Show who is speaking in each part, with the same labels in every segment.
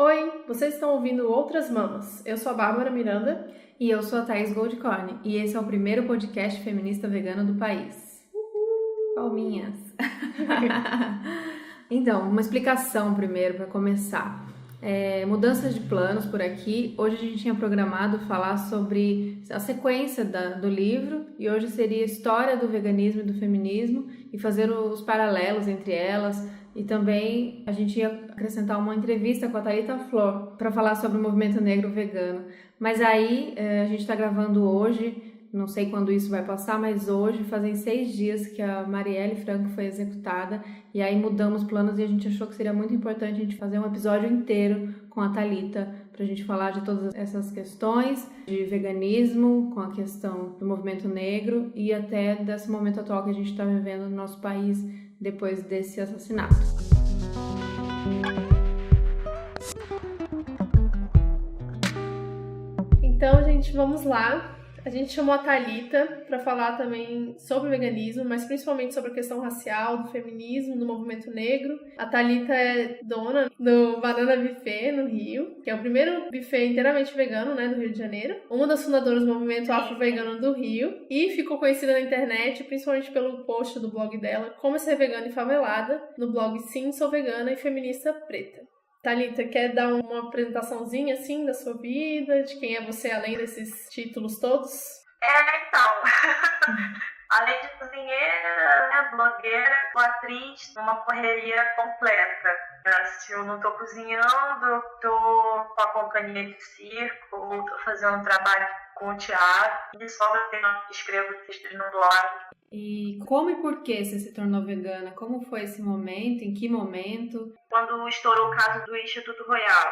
Speaker 1: Oi, vocês estão ouvindo Outras Mamas. Eu sou a Bárbara Miranda.
Speaker 2: E eu sou a Thaís Goldcorn, e esse é o primeiro podcast feminista vegano do país. Palminhas! Então, uma explicação primeiro para começar. Mudanças de planos por aqui. Hoje a gente tinha programado falar sobre a sequência do livro, e hoje seria a história do veganismo e do feminismo e fazer os paralelos entre elas. E também a gente ia acrescentar uma entrevista com a Thalita Flor para falar sobre o movimento negro vegano. Mas aí a gente está gravando hoje, não sei quando isso vai passar, mas hoje fazem 6 dias que a Marielle Franco foi executada. E aí mudamos planos e a gente achou que seria muito importante a gente fazer um episódio inteiro com a Thalita para a gente falar de todas essas questões de veganismo, com a questão do movimento negro e até desse momento atual que a gente está vivendo no nosso país depois desse assassinato.
Speaker 1: Então, gente, vamos lá. A gente chamou a Thalita para falar também sobre o veganismo, mas principalmente sobre a questão racial, do feminismo, do movimento negro. A Thalita é dona do Banana Buffet no Rio, que é o primeiro buffet inteiramente vegano, né, do Rio de Janeiro. Uma das fundadoras do movimento afro-vegano do Rio e ficou conhecida na internet, principalmente pelo post do blog dela, Como Ser Vegana e Favelada, no blog Sim, Sou Vegana e Feminista Preta. Thalita, quer dar uma apresentaçãozinha, assim, da sua vida, de quem é você, além desses títulos todos?
Speaker 3: Então, além de cozinheira, né, blogueira, atriz, uma correria completa. Se eu não tô cozinhando, tô com a companhia de circo, tô fazendo trabalho com o teatro, e só escrevo textos no blog.
Speaker 2: E como e por que você se tornou vegana? Como foi esse momento? Em que momento?
Speaker 3: Quando estourou o caso do Instituto Royal,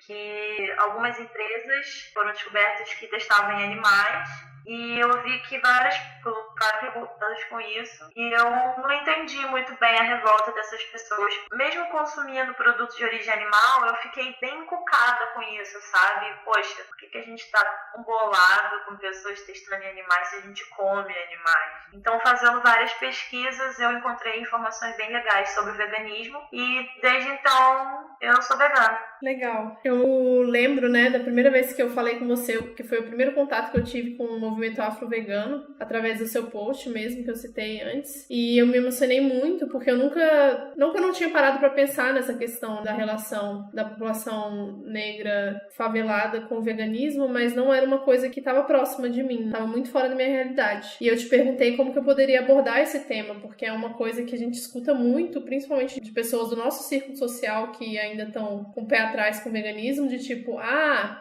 Speaker 1: que
Speaker 3: algumas empresas foram descobertas que testavam em animais, e eu vi que várias ficaram revoltadas com isso, e eu não entendi muito bem a revolta dessas pessoas. Mesmo consumindo produtos de origem animal, eu fiquei bem encucada com isso, sabe? Poxa, por que a gente tá tão bolado com pessoas testando em animais se a gente come animais? Então, fazendo várias pesquisas, eu encontrei informações bem legais sobre o veganismo, e desde então eu sou vegana.
Speaker 1: Legal. Eu lembro, né, da primeira vez que eu falei com você, que foi o primeiro contato que eu tive com o movimento afro-vegano, através do seu post mesmo, que eu citei antes. E eu me emocionei muito, porque eu nunca não tinha parado para pensar nessa questão da relação da população negra favelada com o veganismo, mas não era uma coisa que estava próxima de mim, estava muito fora da minha realidade. E eu te perguntei como que eu poderia abordar esse tema, porque é uma coisa que a gente escuta muito, principalmente de pessoas do nosso círculo social que ainda estão com o pé atrás com o veganismo, de tipo,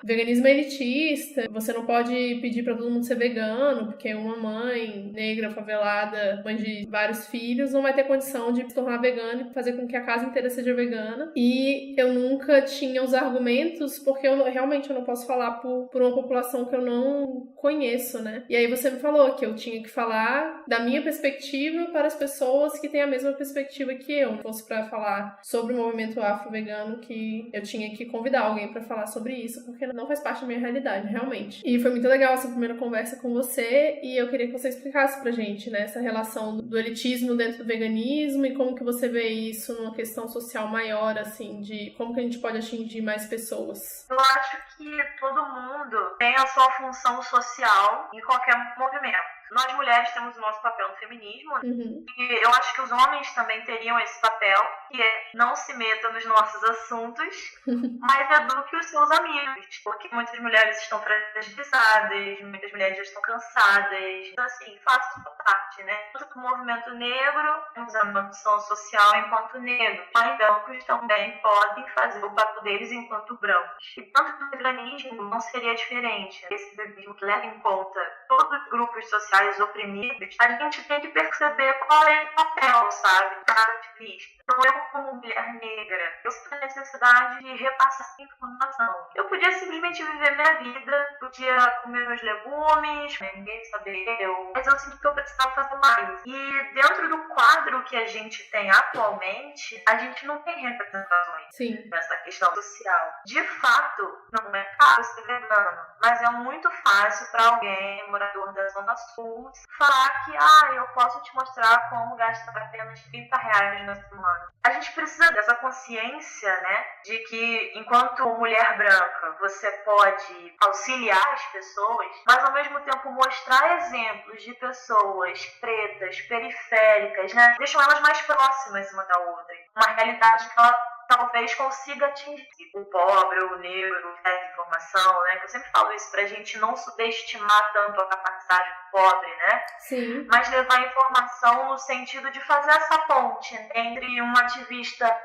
Speaker 1: veganismo é elitista, você não pode pedir pra todo mundo ser vegano, porque uma mãe negra, favelada, mãe de vários filhos, não vai ter condição de se tornar vegana e fazer com que a casa inteira seja vegana. E eu nunca tinha os argumentos, porque eu realmente não posso falar por uma população que eu não conheço, né? E aí você me falou que eu tinha que falar da minha perspectiva para as pessoas que têm a mesma perspectiva que eu. Se fosse pra falar sobre o movimento afro-vegano, que eu tinha que convidar alguém pra falar sobre isso, porque não faz parte da minha realidade, realmente. E foi muito legal essa primeira conversa com você, e eu queria que você explicasse pra gente, né, essa relação do elitismo dentro do veganismo e como que você vê isso numa questão social maior, assim, de como que a gente pode atingir mais pessoas.
Speaker 3: Eu acho que todo mundo tem a sua função social em qualquer movimento. Nós mulheres temos o nosso papel no feminismo, e eu acho que os homens também teriam esse papel, que é não se meta nos nossos assuntos, mas eduque os seus amigos, porque muitas mulheres estão fragilizadas, muitas mulheres já estão cansadas. Então, assim, faça sua parte, né? O movimento negro temos a noção social enquanto negro, mas brancos também podem fazer o papel deles enquanto brancos. E tanto que o veganismo não seria diferente. Esse veganismo que leva em conta todos os grupos sociais oprimidos, a gente tem que perceber qual é o papel, sabe, cada ativista. Então, eu, como mulher negra, eu sinto a necessidade de repassar essa informação. Eu podia simplesmente viver minha vida, podia comer meus legumes, ninguém saber mas eu sinto que eu precisava fazer mais. E dentro do quadro que a gente tem atualmente, a gente não tem representações.
Speaker 1: Sim.
Speaker 3: Nessa questão social. De fato, não é caro ser vegano, mas é muito fácil para alguém, morador da Zona Sul, falar que eu posso te mostrar como gastar apenas R$30 na semana. A gente precisa dessa consciência, né, de que enquanto mulher branca você pode auxiliar as pessoas, mas ao mesmo tempo mostrar exemplos de pessoas pretas, periféricas, né, deixam elas mais próximas uma da outra. Uma realidade que ela talvez consiga atingir o pobre, o negro, a informação, né? Eu sempre falo isso pra gente não subestimar tanto a capacidade do pobre, né?
Speaker 1: Sim.
Speaker 3: Mas levar informação no sentido de fazer essa ponte entre um ativista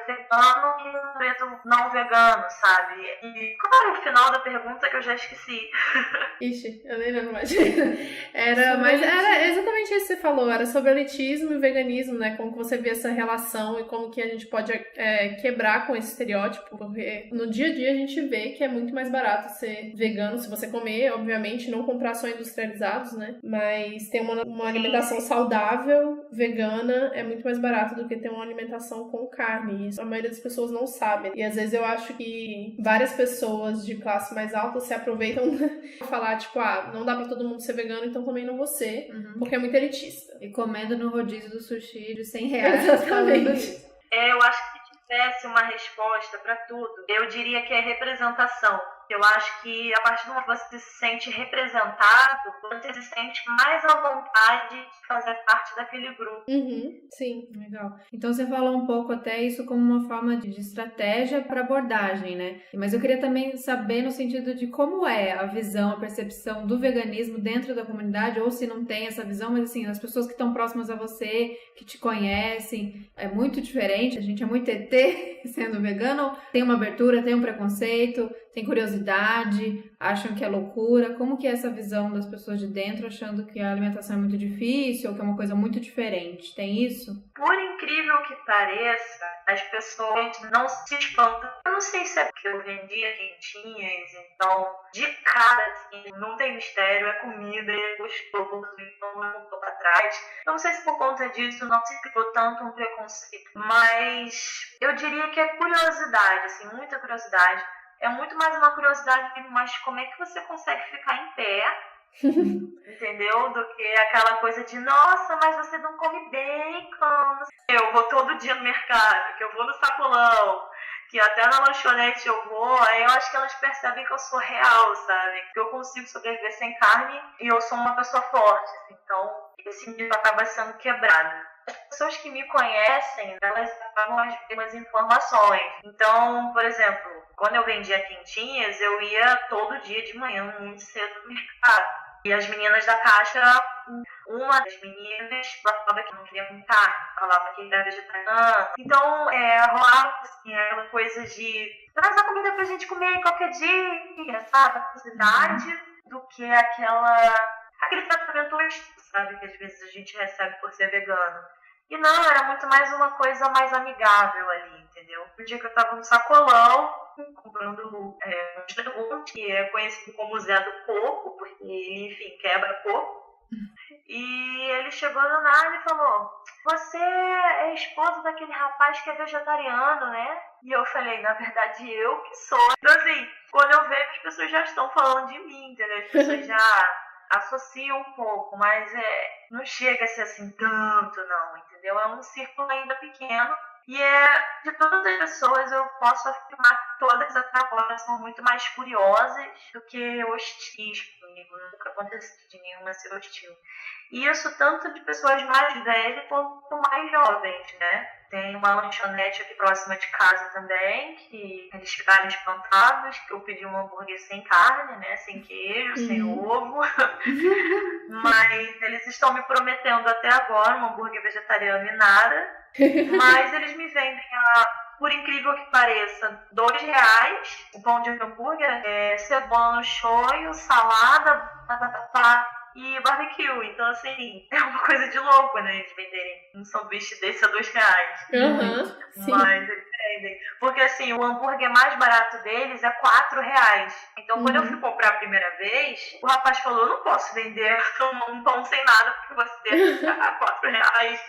Speaker 3: vegano e um preto não vegano, sabe? E qual era o final da pergunta que eu já esqueci?
Speaker 1: Ixi, eu nem lembro mais. Era exatamente isso que você falou, era sobre elitismo e veganismo, né? Como que você vê essa relação e como que a gente pode quebrar com esse estereótipo, porque no dia a dia a gente vê que é muito mais barato ser vegano, se você comer, obviamente, não comprar só industrializados, né? Mas ter uma alimentação saudável, vegana, é muito mais barato do que ter uma alimentação com carne. Isso a maioria das pessoas não sabe. E às vezes eu acho que várias pessoas de classe mais alta se aproveitam pra falar, tipo, não dá pra todo mundo ser vegano, então também não vou ser, porque é muito elitista.
Speaker 2: E comendo no rodízio do sushi de R$100.
Speaker 1: Exatamente.
Speaker 3: Eu acho que se tivesse uma resposta para tudo, eu diria que é representação. Eu acho que a partir do momento que você se sente representado, você se sente mais à vontade de fazer parte daquele grupo.
Speaker 1: Sim.
Speaker 2: Legal. Então você falou um pouco até isso como uma forma de estratégia para abordagem, né? Mas eu queria também saber no sentido de como é a visão, a percepção do veganismo dentro da comunidade, ou se não tem essa visão, mas assim, as pessoas que estão próximas a você, que te conhecem, é muito diferente, a gente é muito ET sendo vegano, tem uma abertura, tem um preconceito, tem curiosidade, acham que é loucura. Como que é essa visão das pessoas de dentro, achando que a alimentação é muito difícil ou que é uma coisa muito diferente? Tem isso?
Speaker 3: Por incrível que pareça, as pessoas não se espantam. Eu não sei se é porque eu vendia quentinhas, então, de cara, assim, não tem mistério, é comida, é gostoso, então não voltou pra trás. Não sei se por conta disso não se criou tanto um preconceito, mas eu diria que é curiosidade, assim, muita curiosidade. É muito mais uma curiosidade, mas como é que você consegue ficar em pé, entendeu? Do que aquela coisa de, nossa, mas você não come bacon. Eu vou todo dia no mercado, que eu vou no sacolão, que até na lanchonete eu vou, aí eu acho que elas percebem que eu sou real, sabe? Que eu consigo sobreviver sem carne e eu sou uma pessoa forte. Então, esse nível acaba sendo quebrado. As pessoas que me conhecem, elas acabam as informações. Então, por exemplo, quando eu vendia quentinhas, eu ia todo dia de manhã, muito cedo no mercado. E as meninas da caixa, uma das meninas falava que não queria carne, falava que era vegetariana. Então, rolava assim, aquela coisa de traz a comida pra gente comer qualquer dia, sabe? A necessidade do que aquele tratamento extra, sabe? Que às vezes a gente recebe por ser vegano. E não, era muito mais uma coisa mais amigável ali, entendeu? Um dia que eu tava no sacolão, comprando um legumes, que é conhecido como Zé do Coco, porque ele, enfim, quebra coco. E ele chegou do nada e falou, você é esposa daquele rapaz que é vegetariano, né? E eu falei, na verdade, eu que sou. Então, assim, quando eu vejo, as pessoas já estão falando de mim, entendeu? As pessoas já associam um pouco, mas não chega a ser assim tanto, não, entendeu? É um círculo ainda pequeno. E de todas as pessoas, eu posso afirmar que todas até agora são muito mais curiosas do que hostis comigo. Nunca aconteceu de nenhuma ser hostil. E isso tanto de pessoas mais velhas quanto mais jovens, né? Tem uma lanchonete aqui próxima de casa também, que eles ficaram espantados, que eu pedi um hambúrguer sem carne, né? Sem queijo, sem ovo. Mas eles estão me prometendo até agora um hambúrguer vegetariano e nada. Mas eles me vendem por incrível que pareça, R$2 o pão de hambúrguer, cebola no shoyu, salada, batata e barbecue. Então, assim, é uma coisa de louco, né? Eles venderem um sanduíche desse a R$2. Mas eles vendem. Porque, assim, o hambúrguer mais barato deles é R$4. Então, quando eu fui comprar a primeira vez, o rapaz falou, eu não posso vender um pão sem nada porque você tá R$4.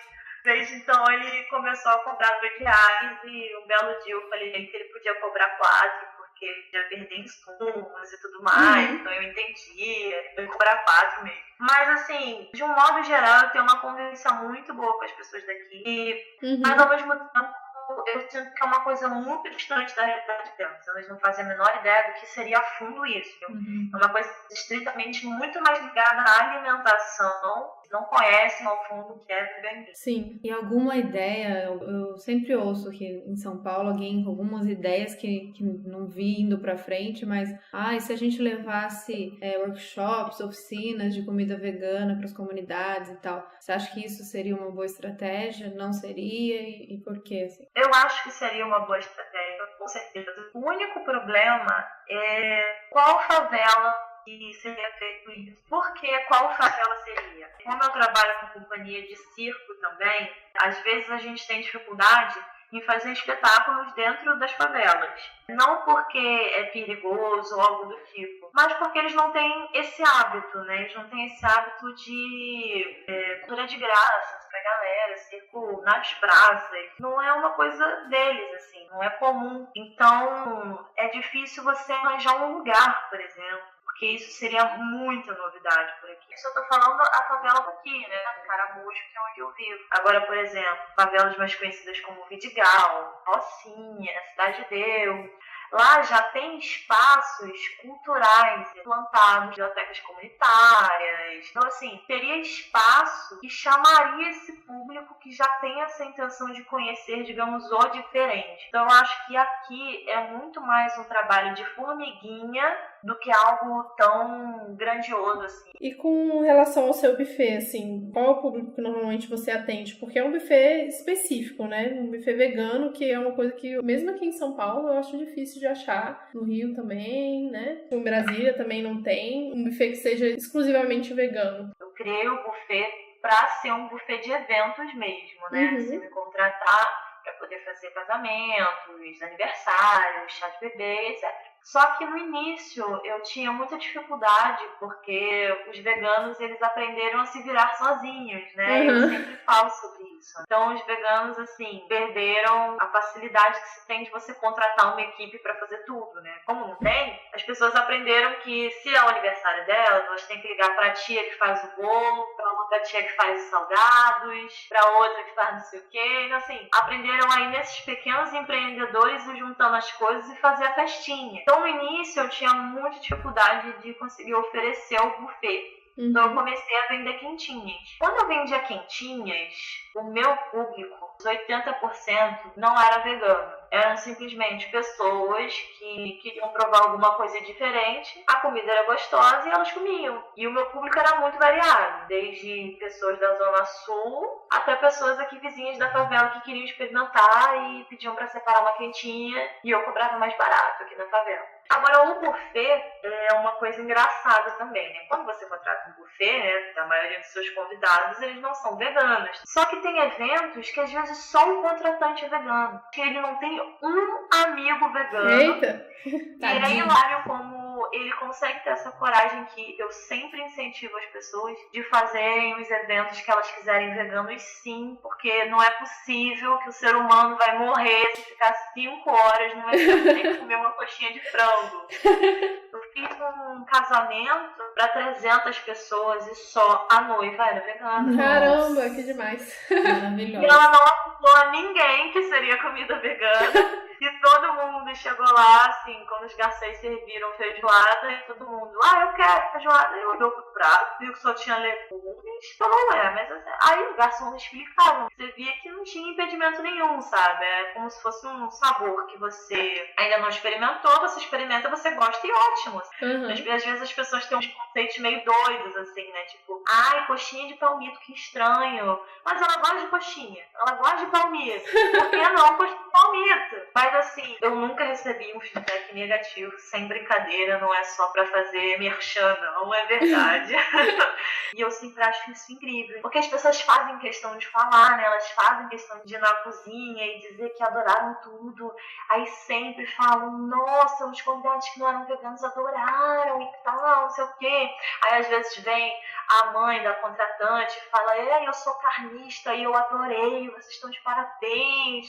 Speaker 3: Desde então ele começou a cobrar R$2 e um belo dia eu falei que ele podia cobrar 4, porque ele já perdeu insumos e tudo mais, então eu entendi, eu ia cobrar 4 mesmo. Mas assim, de um modo geral, eu tenho uma convivência muito boa com as pessoas daqui, mas ao mesmo tempo eu sinto que é uma coisa muito distante da realidade delas. Elas não fazem a menor ideia do que seria a fundo isso. É uma coisa estritamente muito mais ligada à alimentação. Não conhecem ao fundo o que é veganismo.
Speaker 2: Sim. E alguma ideia, eu sempre ouço aqui em São Paulo alguém com algumas ideias que não vi indo pra frente, mas e se a gente levasse workshops, oficinas de comida vegana para as comunidades e tal, você acha que isso seria uma boa estratégia? Não seria? E por quê? Assim?
Speaker 3: Eu acho que seria uma boa estratégia, com certeza. O único problema é qual favela que seria feito isso. Porque qual favela seria? Como eu trabalho com companhia de circo também, às vezes a gente tem dificuldade em fazer espetáculos dentro das favelas. Não porque é perigoso ou algo do tipo, mas porque eles não têm esse hábito, né? Eles não têm esse hábito de cultura de graça pra galera, circo nas praças. Não é uma coisa deles, assim, não é comum. Então, é difícil você arranjar um lugar, por exemplo, porque isso seria muita novidade por aqui. Isso eu tô falando a favela daqui, né? Caramujo, que é onde eu vivo. Agora, por exemplo, favelas mais conhecidas como Vidigal, Rocinha, Cidade de Deus. Lá já tem espaços culturais plantados, bibliotecas comunitárias. Então, assim, teria espaço que chamaria esse público que já tem essa intenção de conhecer, digamos, o diferente. Então, eu acho que aqui é muito mais um trabalho de formiguinha do que algo tão grandioso, assim.
Speaker 1: E com relação ao seu buffet, assim, qual é o público que normalmente você atende? Porque é um buffet específico, né? Um buffet vegano, que é uma coisa que, mesmo aqui em São Paulo, eu acho difícil de achar. No Rio também, né? Em Brasília também não tem um buffet que seja exclusivamente vegano.
Speaker 3: Eu criei o buffet para ser um buffet de eventos mesmo, né? Se me contratar para poder fazer casamentos, aniversários, chá de bebê, etc. Só que no início eu tinha muita dificuldade, porque os veganos, eles aprenderam a se virar sozinhos, né? Eu sempre falo sobre isso. Então os veganos, assim, perderam a facilidade que se tem de você contratar uma equipe para fazer tudo, né? Como não tem, as pessoas aprenderam que se é o aniversário delas, elas têm que ligar para a tia que faz o bolo, para outra tia que faz os salgados, para outra que faz não sei o quê. Então, assim, aprenderam aí nesses pequenos empreendedores ir juntando as coisas e fazer a festinha. Então, no início, eu tinha muita dificuldade de conseguir oferecer o buffet. Então, eu comecei a vender quentinhas. Quando eu vendia quentinhas, o meu público, os 80%, não era vegano. Eram simplesmente pessoas que queriam provar alguma coisa diferente, a comida era gostosa e elas comiam. E o meu público era muito variado, desde pessoas da Zona Sul até pessoas aqui vizinhas da favela que queriam experimentar e pediam para separar uma quentinha e eu cobrava mais barato aqui na favela. Agora, o buffet é uma coisa engraçada também, né? Quando você contrata um buffet, né, a maioria dos seus convidados, eles não são veganos. Só que tem eventos que às vezes só o contratante é vegano. Que ele não tem um amigo vegano.
Speaker 1: Eita!
Speaker 3: E é hilário como ele consegue ter essa coragem que eu sempre incentivo as pessoas de fazerem os eventos que elas quiserem veganos, sim, porque não é possível que o ser humano vai morrer se ficar 5 horas num evento e ter que comer uma coxinha de frango. Eu fiz um casamento para 300 pessoas e só a noiva era vegana.
Speaker 1: Caramba, que demais.
Speaker 2: Maravilhoso.
Speaker 3: E ela não apontou a ninguém que seria comida vegana. E todo mundo chegou lá, assim, quando os garçons serviram feijoada, e todo mundo, eu quero feijoada. Eu olhou pro prato, viu que só tinha legumes, falou, mas assim, aí o garçom explicava. Você via que não tinha impedimento nenhum, sabe? É como se fosse um sabor que você ainda não experimentou, você experimenta, você gosta e ótimo. Às vezes as pessoas têm uns conceitos meio doidos, assim, né? Tipo, coxinha de palmito, que estranho. Mas ela gosta de coxinha, ela gosta de palmito. Por que não coxinha de palmito? Vai Mas assim, eu nunca recebi um feedback negativo, sem brincadeira, não é só pra fazer merchan, não é verdade. E eu sempre acho isso incrível, porque as pessoas fazem questão de falar, né? Elas fazem questão de ir na cozinha e dizer que adoraram tudo, aí sempre falam, nossa, os convidados que não eram veganos adoraram e tal, não sei o quê. Aí às vezes vem a mãe da contratante e fala, eu sou carnista e eu adorei, vocês estão de parabéns.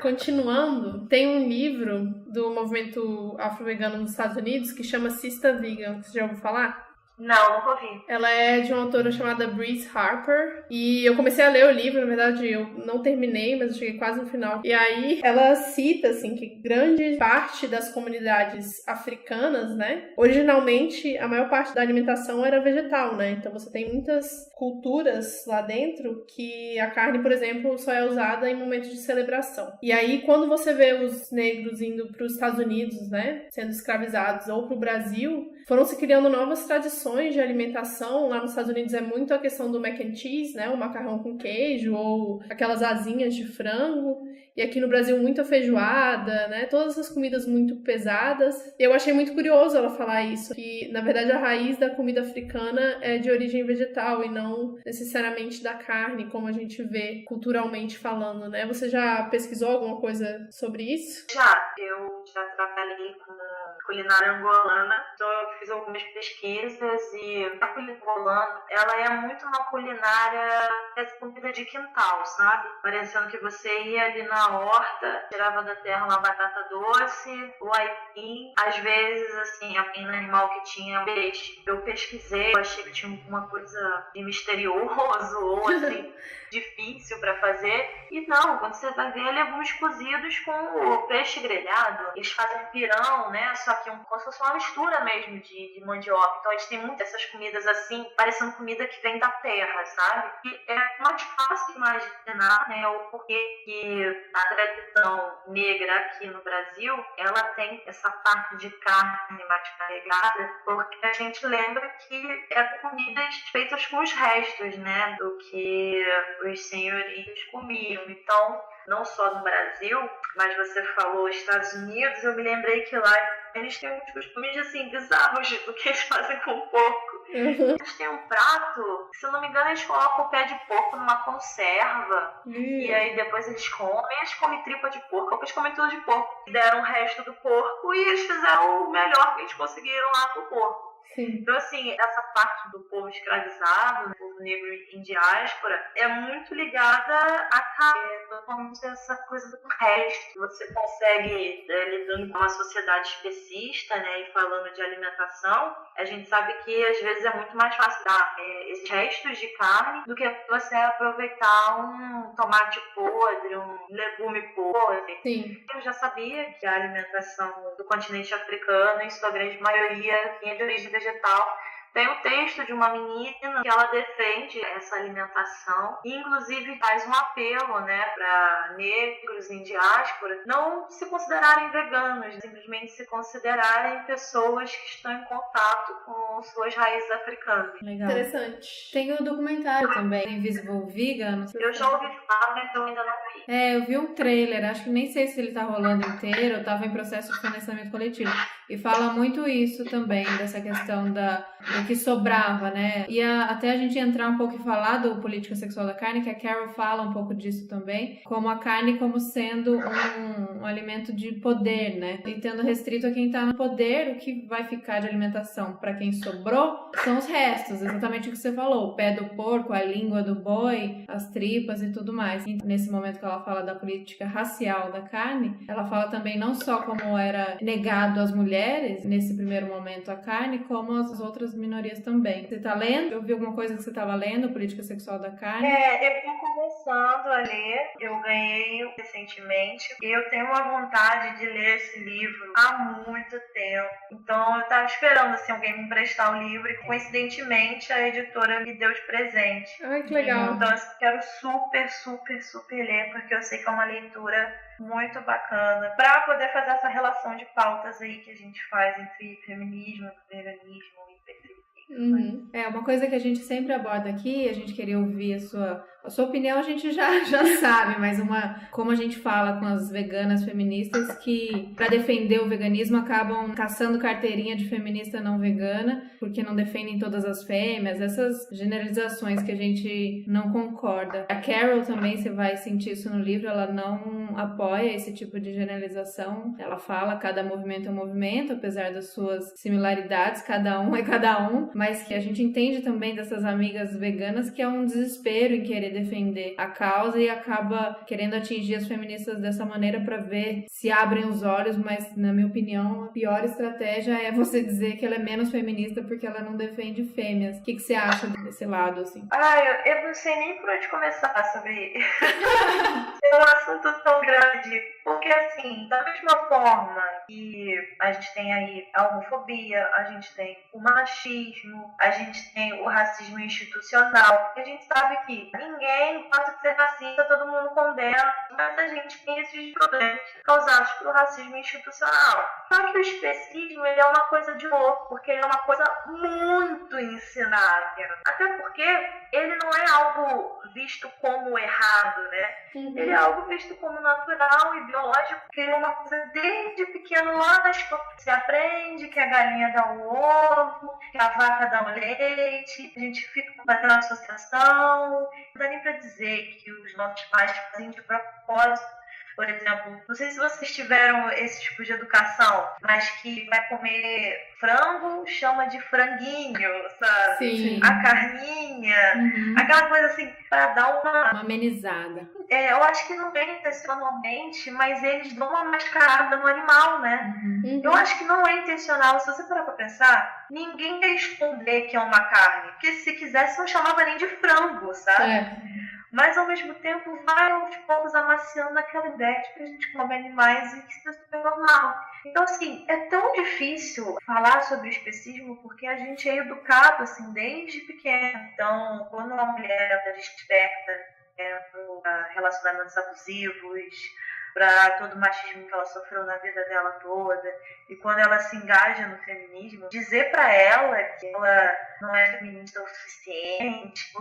Speaker 1: Continuando, tem um livro do movimento afro-vegano nos Estados Unidos que chama Sista Vegan. Você já ouviu falar?
Speaker 3: Não, nunca ouvi.
Speaker 1: Ela é de uma autora chamada Brice Harper. E eu comecei a ler o livro, na verdade eu não terminei, mas eu cheguei quase no final. E aí ela cita, assim, que grande parte das comunidades africanas, né? Originalmente, a maior parte da alimentação era vegetal, né? Então você tem muitas culturas lá dentro que a carne, por exemplo, só é usada em momentos de celebração. E aí, quando você vê os negros indo para os Estados Unidos, né? Sendo escravizados, ou para o Brasil, foram se criando novas tradições de alimentação. Lá nos Estados Unidos é muito a questão do mac and cheese, né? O macarrão com queijo ou aquelas asinhas de frango. E aqui no Brasil muita feijoada, né? Todas essas comidas muito pesadas. Eu achei muito curioso ela falar isso, que na verdade a raiz da comida africana é de origem vegetal e não necessariamente da carne, como a gente vê culturalmente falando, né? Você já pesquisou alguma coisa sobre isso?
Speaker 3: Eu já trabalhei com culinária angolana, então eu fiz algumas pesquisas e a culinária angolana, ela é muito uma culinária de comida de quintal, sabe? Parecendo que você ia ali na horta, tirava da terra uma batata doce, o aipim, às vezes, assim, aipim animal que tinha peixe. Eu pesquisei, eu achei que tinha alguma coisa de misterioso ou, assim, difícil para fazer. E não, quando você vai ver legumes cozidos com o peixe grelhado, eles fazem pirão, né? Só que como se fosse uma mistura mesmo de mandioca. Então a gente tem muitas dessas comidas assim, parecendo comida que vem da terra, sabe? E é mais fácil imaginar, né, o porquê que a tradição negra aqui no Brasil, ela tem essa parte de carne mais carregada, porque a gente lembra que é comidas feitas com os restos, né, do que os senhorios comiam. Então, não só no Brasil, mas você falou Estados Unidos, eu me lembrei que lá eles têm uns costumes assim, bizarros do que eles fazem com o porco. Eles têm um prato, se eu não me engano, eles colocam o pé de porco numa conserva. E aí depois eles comem tripa de porco, eles comem tudo de porco. Deram o resto do porco e eles fizeram o melhor que eles conseguiram lá com o porco.
Speaker 1: Sim.
Speaker 3: Então, assim, essa parte do povo escravizado, do povo negro em diáspora, é muito ligada à carne, totalmente essa coisa do resto. Você consegue, lidando com uma sociedade especista, né, e falando de alimentação, a gente sabe que às vezes é muito mais fácil dar esses restos de carne do que você aproveitar um tomate podre, um legume podre.
Speaker 1: Sim.
Speaker 3: Eu já sabia que a alimentação do continente africano, em sua grande maioria, é de origem vegetal. Tem um texto de uma menina que ela defende essa alimentação e inclusive faz um apelo, né, para negros em diáspora não se considerarem veganos, simplesmente se considerarem pessoas que estão em contato com suas raízes africanas.
Speaker 2: Legal.
Speaker 1: Interessante.
Speaker 2: Tem o documentário também, Invisible Vegan.
Speaker 3: Eu já ouvi falar, mas eu ainda não vi.
Speaker 2: Eu vi um trailer, acho que nem sei se ele tá rolando inteiro, eu tava em processo de financiamento coletivo. E fala muito isso também, dessa questão do que sobrava, né? E até a gente entrar um pouco e falar do Política Sexual da Carne, que a Carol fala um pouco disso também, como a carne como sendo um alimento de poder, né? E tendo restrito a quem tá no poder, o que vai ficar de alimentação para quem sobrou são os restos, exatamente o que você falou, o pé do porco, a língua do boi, as tripas e tudo mais. E nesse momento que ela fala da política racial da carne, ela fala também não só como era negado às mulheres, nesse primeiro momento a carne, como as outras minorias também. Você tá lendo? Eu vi alguma coisa que você tava lendo, Política Sexual da Carne?
Speaker 3: Eu tô começando a ler, eu ganhei recentemente, e eu tenho uma vontade de ler esse livro há muito tempo. Então eu tava esperando assim, alguém me emprestar o livro e coincidentemente a editora me deu de presente.
Speaker 1: Ai, que legal.
Speaker 3: Então eu quero super ler, porque eu sei que é uma leitura muito bacana, para poder fazer essa relação de pautas aí que a gente faz entre feminismo, veganismo e perfeitismo.
Speaker 2: Uma coisa que a gente sempre aborda aqui, a gente queria ouvir a sua A sua opinião a gente já sabe, mas como a gente fala com as veganas feministas que para defender o veganismo acabam caçando carteirinha de feminista não vegana porque não defendem todas as fêmeas, essas generalizações que a gente não concorda. A Carol também, você vai sentir isso no livro, ela não apoia esse tipo de generalização. Ela fala cada movimento é um movimento, apesar das suas similaridades, cada um é cada um, mas que a gente entende também dessas amigas veganas que é um desespero em querer defender a causa e acaba querendo atingir as feministas dessa maneira para ver se abrem os olhos, mas na minha opinião a pior estratégia é você dizer que ela é menos feminista porque ela não defende fêmeas. O que você acha desse lado, assim?
Speaker 3: Eu não sei nem por onde começar sobre é um assunto tão grande, porque assim, da mesma forma que a gente tem aí a homofobia, a gente tem o machismo, a gente tem o racismo institucional, porque a gente sabe que ninguém gosta de ser racista, todo mundo condena, mas a gente tem esses problemas causados pelo racismo institucional. Só que o especismo, ele é uma coisa de louco, porque ele é uma coisa muito ensinável. Até porque ele não é algo visto como errado, né? Ele é algo visto como natural e biológico, porque ele é uma coisa desde pequeno lá na escola. Você aprende que a galinha dá um ovo, que a vaca dá um leite, a gente fica fazendo associação. Não dá nem pra dizer que os nossos pais fazem de propósito. Por exemplo, não sei se vocês tiveram esse tipo de educação, mas que vai comer frango, chama de franguinho, sabe?
Speaker 2: Sim.
Speaker 3: A carninha, aquela coisa assim, pra dar uma
Speaker 2: amenizada.
Speaker 3: Eu acho que não é intencionalmente, mas eles dão uma mascarada no animal, né? Eu acho que não é intencional. Se você parar pra pensar, ninguém quer esconder que é uma carne, porque se quisesse não chamava nem de frango, sabe? Mas ao mesmo tempo vai aos poucos amaciando aquela ideia de que a gente come animais e que isso é super normal. Então assim, é tão difícil falar sobre o especismo porque a gente é educado assim desde pequeno. Então quando uma mulher ela desperta para relacionamentos abusivos, para todo o machismo que ela sofreu na vida dela toda, e quando ela se engaja no feminismo, dizer para ela que ela não é feminista o suficiente,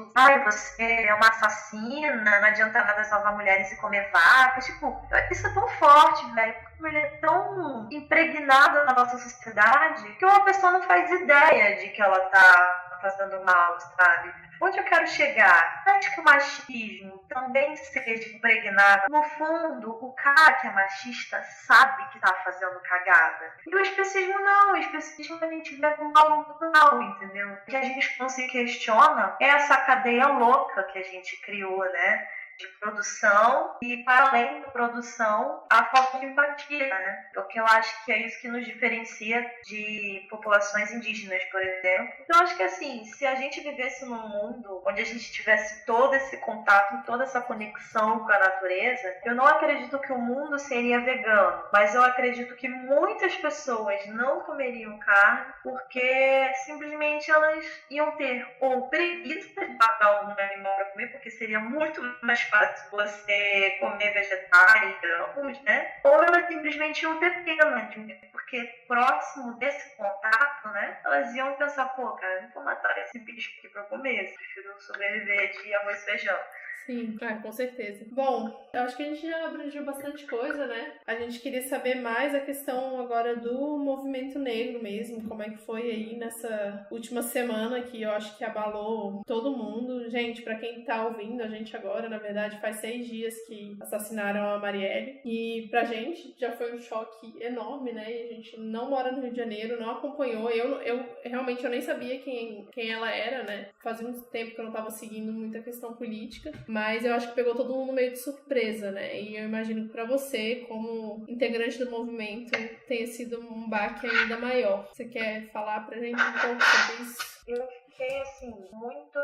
Speaker 3: você é uma assassina, não adianta nada salvar mulheres e comer vacas, tipo, isso é tão forte, velho, porque ele é tão impregnado na nossa sociedade que uma pessoa não faz ideia de que ela tá fazendo mal, sabe? Onde eu quero chegar? Antes que o machismo também seja impregnado. No fundo, o cara que é machista sabe que tá fazendo cagada. E o especismo não. O especismo a gente vê como algo natural, entendeu? O que a gente não se questiona é essa cadeia louca que a gente criou, né? De produção e, para além da produção, a falta de empatia, né? Porque eu acho que é isso que nos diferencia de populações indígenas, por exemplo. Então, eu acho que, assim, se a gente vivesse num mundo onde a gente tivesse todo esse contato, toda essa conexão com a natureza, eu não acredito que o mundo seria vegano, mas eu acredito que muitas pessoas não comeriam carne porque simplesmente elas iam ter ou preguiça de matar um animal para comer, porque seria muito mais fácil você comer vegetais, grãos, né? Ou elas simplesmente iam ter pena, porque próximo desse contato, né? Elas iam pensar, pô, cara, não vou matar esse bicho aqui pra comer, eu prefiro sobreviver de arroz e feijão.
Speaker 1: Sim, com certeza. Bom, eu acho que a gente já abrangiu bastante coisa, né? A gente queria saber mais a questão agora do movimento negro mesmo, como é que foi aí nessa última semana que eu acho que abalou todo mundo. Gente, pra quem tá ouvindo a gente agora, na verdade, faz 6 dias que assassinaram a Marielle. E pra gente já foi um choque enorme, né? E a gente não mora no Rio de Janeiro, não acompanhou. Eu realmente eu nem sabia quem ela era, né? Fazia um tempo que eu não tava seguindo muita questão política. Mas eu acho que pegou todo mundo meio de surpresa, né? E eu imagino que pra você, como integrante do movimento, tenha sido um baque ainda maior. Você quer falar pra gente um pouco sobre isso?
Speaker 3: Eu fiquei, assim, muito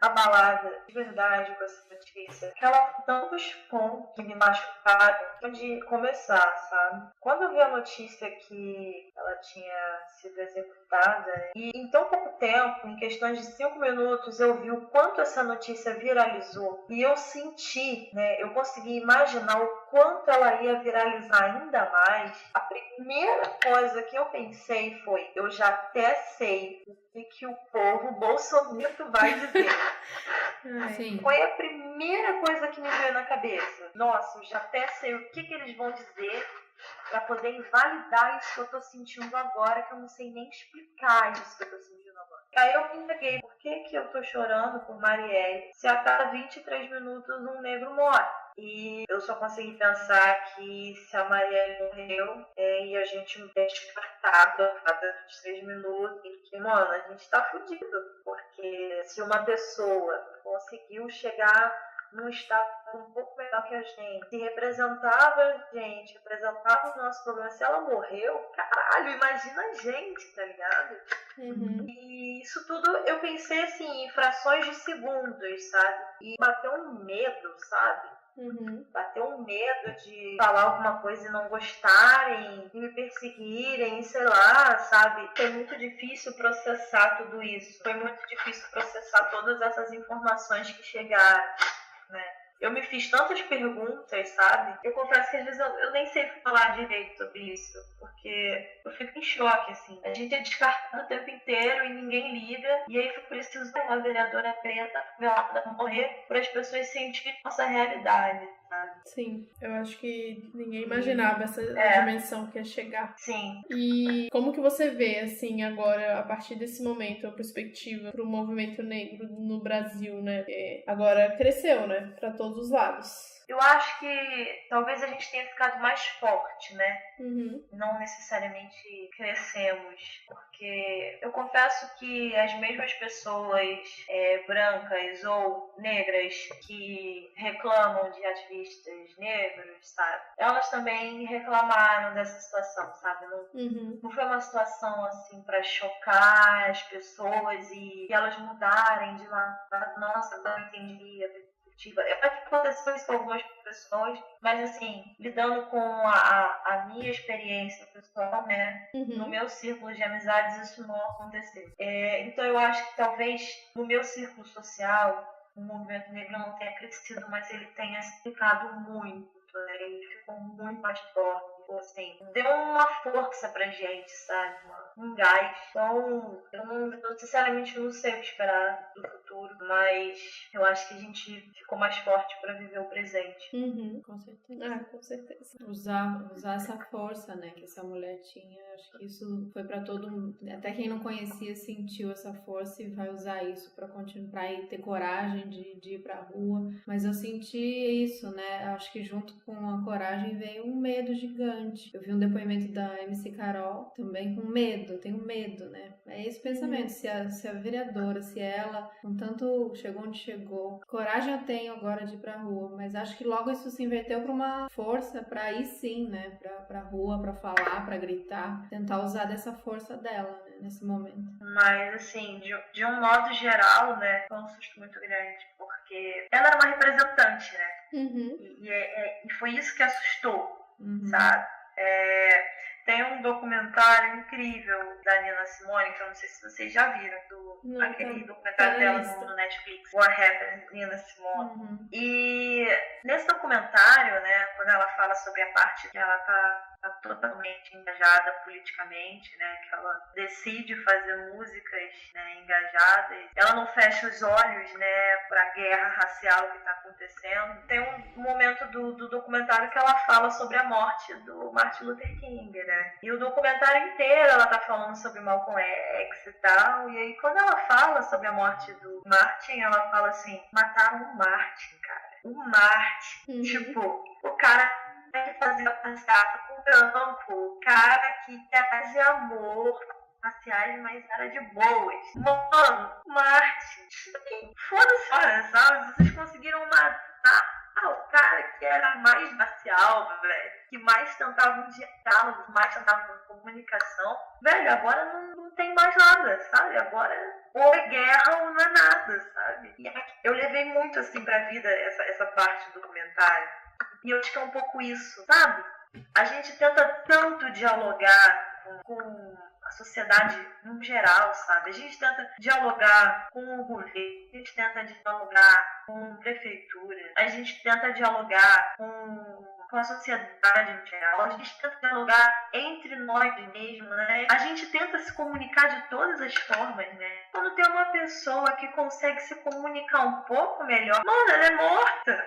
Speaker 3: abalada, de verdade, com essa notícia. Ela tem tantos pontos que me machucaram de começar, sabe? Quando eu vi a notícia que ela tinha sido executada, e em tão pouco tempo, em questões de 5 minutos, eu vi o quanto essa notícia viralizou. E eu senti, né? Eu consegui imaginar o quanto ela ia viralizar ainda mais, a primeira coisa que eu pensei foi, eu já até sei o que o povo bolsomito vai dizer.
Speaker 2: Sim.
Speaker 3: Foi a primeira coisa que me veio na cabeça. Nossa, eu já até sei o que eles vão dizer para poder invalidar isso que eu tô sentindo agora, que eu não sei nem explicar isso que eu tô sentindo agora. Aí eu me peguei, por que eu tô chorando por Marielle se a cada 23 minutos um negro morre? E eu só consegui pensar que se a Marielle morreu e a gente é descartado a cada 23 minutos, e que, mano, a gente tá fudido. Porque se uma pessoa conseguiu chegar num estado um pouco melhor que a gente, se representava a gente, representava os nossos problemas, se ela morreu, caralho, imagina a gente, tá ligado? E isso tudo eu pensei assim, em frações de segundos, sabe? E bateu um medo, sabe? Bateu um medo de falar alguma coisa e não gostarem, de me perseguirem, sei lá, sabe? Foi muito difícil processar tudo isso. Foi muito difícil processar todas essas informações que chegaram, né? Eu me fiz tantas perguntas, sabe? Eu confesso que às vezes eu nem sei falar direito sobre isso, porque eu fico em choque, assim. A gente é descartado o tempo inteiro e ninguém liga, e aí foi por isso que uma vereadora preta velada morrer, para as pessoas sentirem nossa realidade, sabe?
Speaker 1: Sim, eu acho que ninguém imaginava essa dimensão que ia chegar.
Speaker 3: Sim.
Speaker 1: E como que você vê, assim, agora, a partir desse momento, a perspectiva para o movimento negro no Brasil, né? Agora cresceu, né? Para todos os lados.
Speaker 3: Eu acho que talvez a gente tenha ficado mais forte, né? Não necessariamente crescemos, porque eu confesso que as mesmas pessoas brancas ou negras que reclamam de ativistas negros, sabe? Elas também reclamaram dessa situação, sabe? Não foi uma situação assim para chocar as pessoas e elas mudarem de lá. Nossa, eu não entendi a perspectiva. Aconteceu isso com algumas pessoas, mas assim, lidando com a minha experiência pessoal, né? No meu círculo de amizades isso não aconteceu. Então eu acho que talvez no meu círculo social o movimento negro não tenha crescido, mas ele tenha ficado muito, né? Ele ficou muito mais forte. Assim, deu uma força pra gente, sabe? Um gás. Então, eu sinceramente não sei o que esperar do futuro, mas eu acho que a gente ficou mais forte pra viver o presente.
Speaker 2: Com certeza.
Speaker 1: Com certeza.
Speaker 2: Usar essa força, né, que essa mulher tinha, acho que isso foi pra todo mundo. Até quem não conhecia sentiu essa força e vai usar isso pra continuar e ter coragem de ir pra rua. Mas eu senti isso, né? Acho que junto com a coragem veio um medo gigante. Eu vi um depoimento da MC Carol também com medo, tenho medo, né? É esse pensamento, se a vereadora, se ela, com tanto chegou onde chegou, coragem eu tenho agora de ir pra rua, mas acho que logo isso se inverteu pra uma força pra ir sim, né? Pra rua, pra falar, pra gritar, tentar usar dessa força dela, né? Nesse momento.
Speaker 3: Mas assim, de um modo geral, né? Foi um susto muito grande, porque ela era uma representante, né? E foi isso que assustou, sabe? Tem um documentário incrível da Nina Simone, que eu não sei se vocês já viram, aquele documentário dela no Netflix, What Happened, Nina Simone. E nesse documentário, né, quando ela fala sobre a parte que ela tá totalmente engajada politicamente, né, que ela decide fazer músicas, né, engajadas, ela não fecha os olhos, né, para a guerra racial que está acontecendo. Tem um momento do documentário que ela fala sobre a morte do Martin Luther King, né, e o documentário inteiro ela tá falando sobre Malcolm X e tal, e aí quando ela fala sobre a morte do Martin, ela fala assim, mataram o Martin, cara, o Martin, tipo, o cara que fazia passeata com branco, o cara que trazia amor raciais, mas era de boas. Mano, Martin, foda-se, sabe? Vocês conseguiram matar o cara que era mais racial, velho, que mais tentava um diálogo, mais tentava comunicação. Velho, agora não tem mais nada, sabe? Agora ou é guerra ou não é nada, sabe? E eu levei muito assim pra vida essa parte do documentário. E eu acho que é um pouco isso, sabe? A gente tenta tanto dialogar com a sociedade no geral, sabe? A gente tenta dialogar com o governo, a gente tenta dialogar com a prefeitura, a gente tenta dialogar com com a sociedade em geral. A gente tenta dialogar entre nós mesmos, né? A gente tenta se comunicar de todas as formas, né? Quando tem uma pessoa que consegue se comunicar um pouco melhor, mano, ela é morta.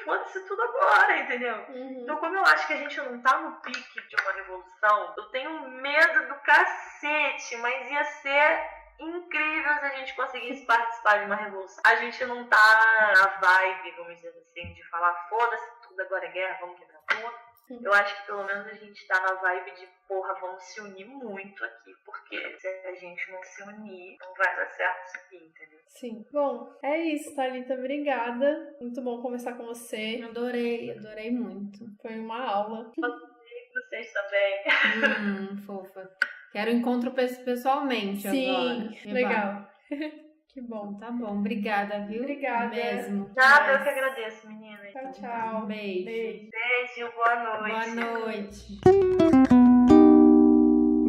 Speaker 3: Foda-se tudo agora, entendeu? Então, como eu acho que a gente não tá no pique de uma revolução, eu tenho medo do cacete, mas ia ser incrível se a gente conseguisse participar de uma revolução. A gente não tá na vibe, vamos dizer assim, de falar foda-se tudo, agora é guerra, vamos quebrar tudo. Eu acho que pelo menos a gente tá na vibe de, porra, vamos se unir muito aqui, porque se a gente não se unir, não vai dar certo isso aqui, entendeu?
Speaker 1: Sim. Bom, é isso, Thalita. Obrigada. Muito bom conversar com você.
Speaker 2: Adorei muito.
Speaker 1: Foi uma aula.
Speaker 3: Vocês também.
Speaker 2: Fofa. Quero encontro pessoalmente agora.
Speaker 1: Sim, legal. Que bom.
Speaker 2: Tá bom, obrigada, viu?
Speaker 1: Obrigada.
Speaker 2: Mesmo.
Speaker 3: Nada, eu que agradeço, meninas.
Speaker 1: Tchau.
Speaker 2: Beijo.
Speaker 3: Beijo, boa noite.
Speaker 2: Boa noite.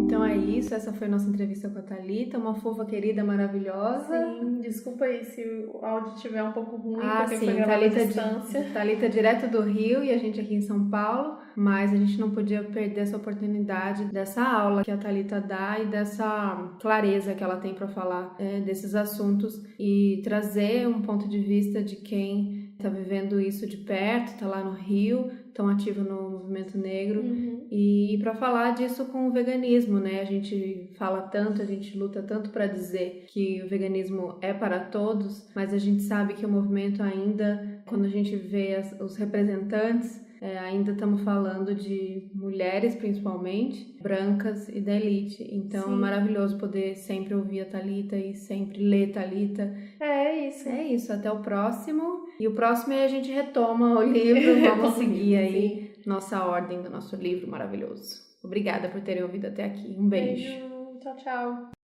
Speaker 2: Então é isso, essa foi a nossa entrevista com a Thalita, uma fofa querida, maravilhosa.
Speaker 1: Sim, desculpa aí se o áudio estiver um pouco ruim, porque
Speaker 2: sim,
Speaker 1: foi gravado à distância.
Speaker 2: Thalita direto do Rio e a gente aqui em São Paulo, mas a gente não podia perder essa oportunidade dessa aula que a Thalita dá e dessa clareza que ela tem para falar desses assuntos e trazer um ponto de vista de quem está vivendo isso de perto, está lá no Rio, tão ativo no movimento negro, e para falar disso com o veganismo, né? A gente fala tanto, a gente luta tanto para dizer que o veganismo é para todos, mas a gente sabe que o movimento ainda, quando a gente vê os representantes, ainda estamos falando de mulheres, principalmente, brancas e da elite. Então é maravilhoso poder sempre ouvir a Thalita e sempre ler Thalita.
Speaker 1: É isso.
Speaker 2: É isso, até o próximo. E o próximo é a gente retoma o livro, vamos seguir aí nossa ordem do nosso livro maravilhoso. Obrigada por terem ouvido até aqui. Um beijo.
Speaker 1: Tchau, tchau.